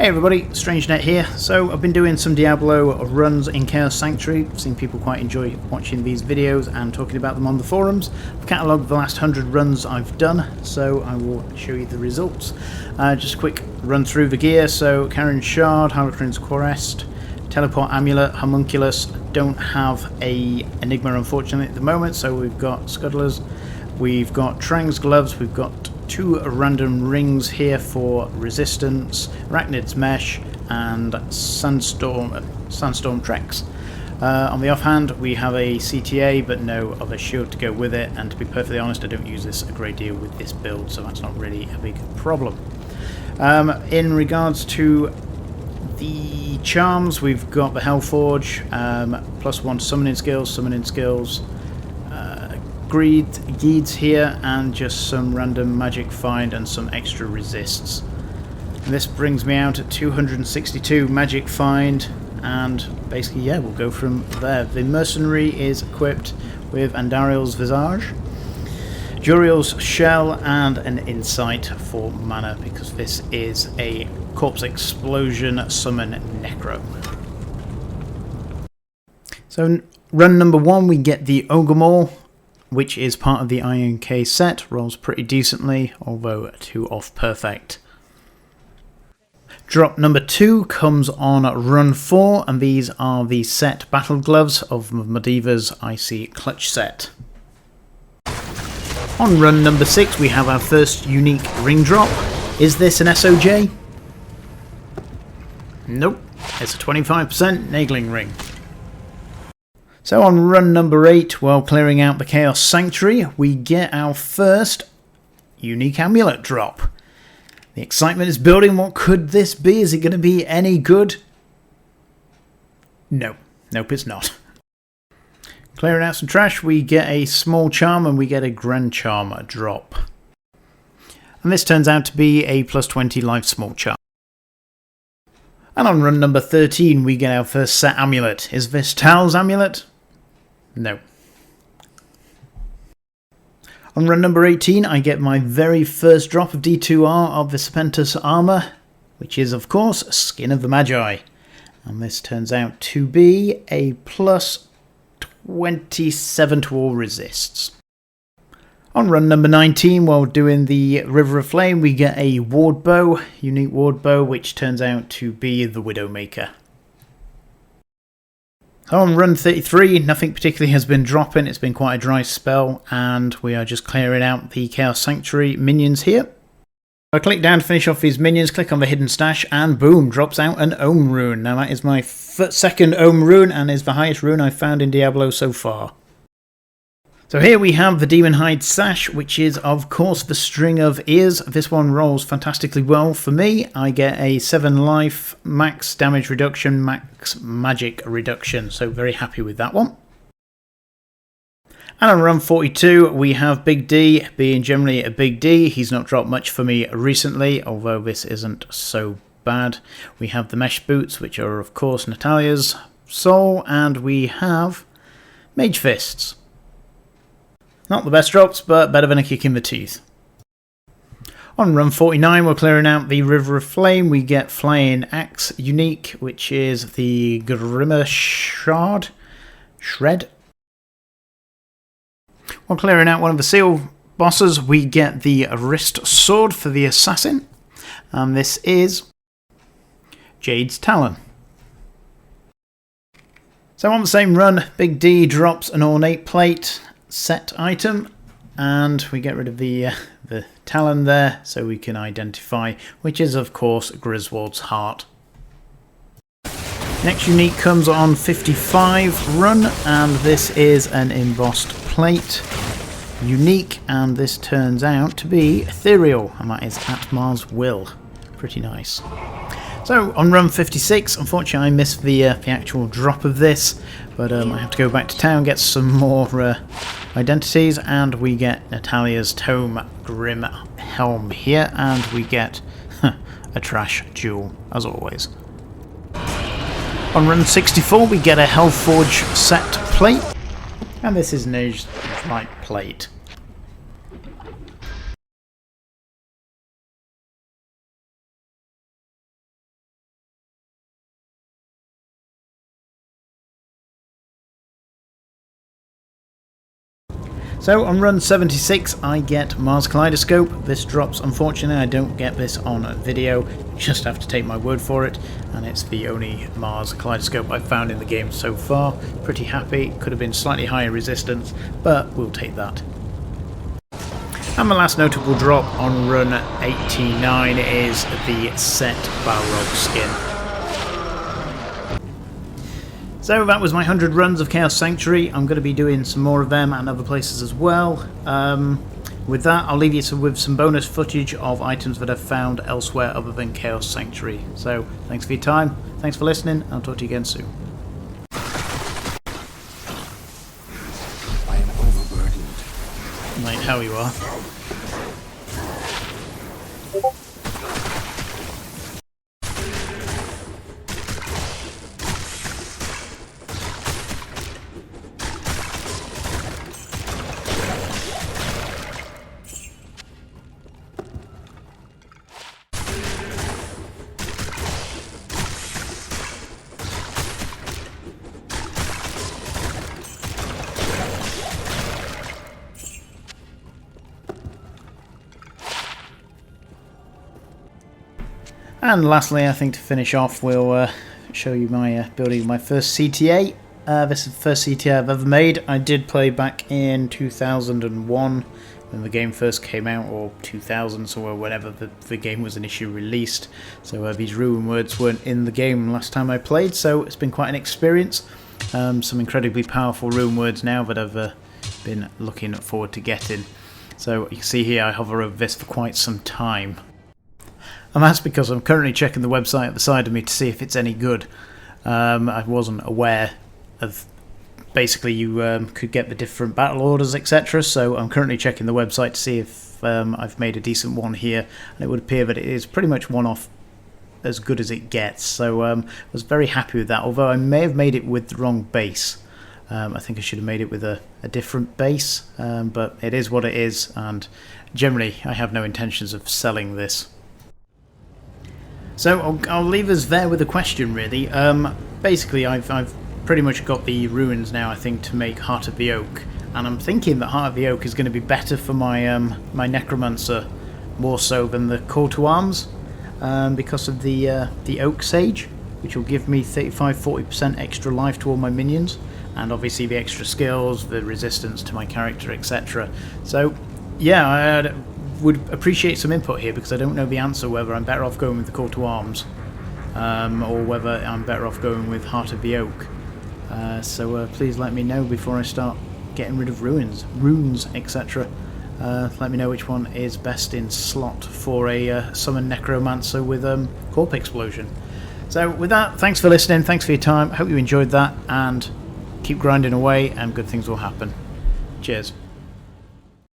Hey everybody, StrangeNet here. So I've been doing some Diablo runs in Chaos Sanctuary. I've seen people quite enjoy watching these videos and talking about them on the forums. I've catalogued the last 100 runs I've done, so I will show you the results. Just a quick run through the gear. So Karen's Shard, Harlequin's Crest, Teleport Amulet, Homunculus. Don't have a Enigma unfortunately at the moment, so we've got Scuddlers, we've got Trang's Gloves, we've got 2 random rings here for resistance, Arachnid's Mesh, and Sandstorm Treks. On the offhand, we have a CTA, but no other shield to go with it, and to be perfectly honest, I don't use this a great deal with this build, so that's not really a big problem. In regards to the charms, we've got the Hellforge, +1 summoning skills, Geeds here, and just some random magic find and some extra resists. And this brings me out at 262 magic find, and basically yeah, we'll go from there. The mercenary is equipped with Andariel's Visage, Juriel's Shell, and an Insight for mana, because this is a Corpse Explosion summon Necro. So run number 1, we get the Ogre Maul, which is part of the Iron K set. Rolls pretty decently, although 2 off perfect. Drop number 2 comes on run 4, and these are the set Battle Gloves of Madiva's Icy Clutch set. On run number 6 we have our first unique ring drop. Is this an SOJ? Nope, it's a 25% Nagling ring. So on run number 8, while clearing out the Chaos Sanctuary, we get our first unique amulet drop. The excitement is building. What could this be? Is it going to be any good? No. Nope, it's not. Clearing out some trash, we get a small charm and we get a grand charm drop. And this turns out to be a +20 life small charm. And on run number 13, we get our first set amulet. Is this Tal's amulet? No. On run number 18, I get my very first drop of D2R of the Serpentis armor, which is of course Skin of the Magi. And this turns out to be a +27 to all resists. On run number 19, while doing the River of Flame, we get a ward bow, unique ward bow, which turns out to be the Widowmaker. On run 33, nothing particularly has been dropping. It's been quite a dry spell, and we are just clearing out the Chaos Sanctuary minions here. I click down to finish off these minions, click on the hidden stash, and boom, drops out an Ohm rune. Now that is my second Ohm rune, and is the highest rune I've found in Diablo so far. So here we have the Demon Hide Sash, which is of course the String of Ears. This one rolls fantastically well for me. I get a 7 life, max damage reduction, max magic reduction, so very happy with that one. And on run 42 we have Big D, being generally a Big D. He's not dropped much for me recently, although this isn't so bad. We have the Mesh Boots, which are of course Natalia's Soul, and we have Mage Fists. Not the best drops, but better than a kick in the teeth. On run 49, we're clearing out the River of Flame. We get Flying Axe unique, which is the Grimmer Shred. While clearing out one of the Seal bosses, we get the Wrist Sword for the Assassin. And this is Jade's Talon. So on the same run, Big D drops an Ornate Plate set item, and we get rid of the Talon there so we can identify, which is of course Griswold's Heart. Next unique comes on 55 run, and this is an embossed plate unique, and this turns out to be Ethereal, and that is Atmar's Will. Pretty nice. So on run 56, unfortunately I missed the actual drop of this, but I have to go back to town, get some more identities, and we get Natalia's Tome Grim Helm here, and we get a trash jewel, as always. On run 64 we get a Hellforge set plate, and this is an aged light plate. So on run 76 I get Mars Kaleidoscope. This drops, unfortunately I don't get this on video, you just have to take my word for it, and it's the only Mars Kaleidoscope I've found in the game so far. Pretty happy, could have been slightly higher resistance, but we'll take that. And my last notable drop on run 89 is the set Balrog skin. So that was my 100 runs of Chaos Sanctuary. I'm going to be doing some more of them and other places as well. With that, I'll leave you with some bonus footage of items that I've found elsewhere other than Chaos Sanctuary. So, thanks for your time, thanks for listening, I'll talk to you again soon. I am overburdened. Mate, how you are. And lastly, I think to finish off, we'll show you my building my first CTA. This is the first CTA I've ever made. I did play back in 2001 when the game first came out, or 2000, so whenever the game was initially released. So these rune words weren't in the game last time I played, so it's been quite an experience. Some incredibly powerful rune words now that I've been looking forward to getting. So you can see here I hover over this for quite some time. And that's because I'm currently checking the website at the side of me to see if it's any good. I wasn't aware of, basically you could get the different battle orders, etc. So I'm currently checking the website to see if I've made a decent one here. And it would appear that it is pretty much one-off as good as it gets. So I was very happy with that, although I may have made it with the wrong base. I think I should have made it with a different base, but it is what it is, and generally I have no intentions of selling this. So I'll leave us there with a question, really. Basically, I've pretty much got the ruins now, I think, to make Heart of the Oak, and I'm thinking that Heart of the Oak is going to be better for my my Necromancer more so than the Call to Arms, because of the Oak Sage, which will give me 35-40% extra life to all my minions, and obviously the extra skills, the resistance to my character, etc. So yeah, I would appreciate some input here, because I don't know the answer whether I'm better off going with the Call to Arms or whether I'm better off going with Heart of the Oak. So please let me know before I start getting rid of runes, etc. Let me know which one is best in slot for a summon Necromancer with Corp Explosion. So with that, thanks for listening, thanks for your time, hope you enjoyed that, and keep grinding away and good things will happen. Cheers.